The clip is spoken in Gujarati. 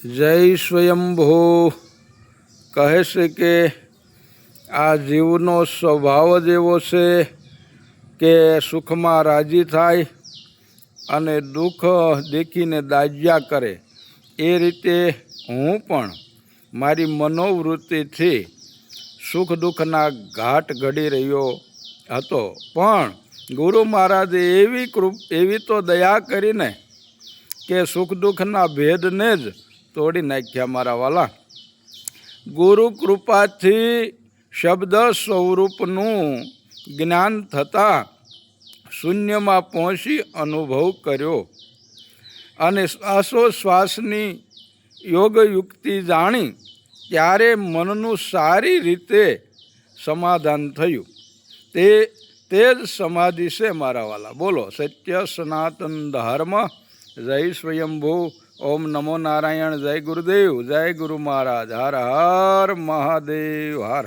જય સ્વયંભૂ કહે છે કે આ જીવનો સ્વભાવ જ એવો છે કે સુખમાં રાજી થાય અને દુઃખ દેખીને દાજ્યા કરે. એ રીતે હું પણ મારી મનોવૃત્તિથી સુખ દુઃખના ઘાટ ઘડી રહ્યો હતો, પણ ગુરુ મહારાજે એવી તો દયા કરીને કે સુખ દુઃખના ભેદને જ તોડી નાખ્યા. મારા વાલા, ગુરુ કૃપાથી શબ્દ સ્વરૂપનું જ્ઞાન થતાં શૂન્યમાં પહોંચી અનુભવ કર્યો અને શ્વાસોશ્વાસની યોગયુક્તિ જાણી ત્યારે મનનું સારી રીતે સમાધાન થયું. તે જ સમાધિ છે મારા વાલા. બોલો સત્ય સનાતન ધર્મ. જય સ્વયંભૂ. ઓમ નમો નારાયણ. જય ગુરુદેવ. જય ગુરુ મહારાજ. હર હર મહાદેવ. હર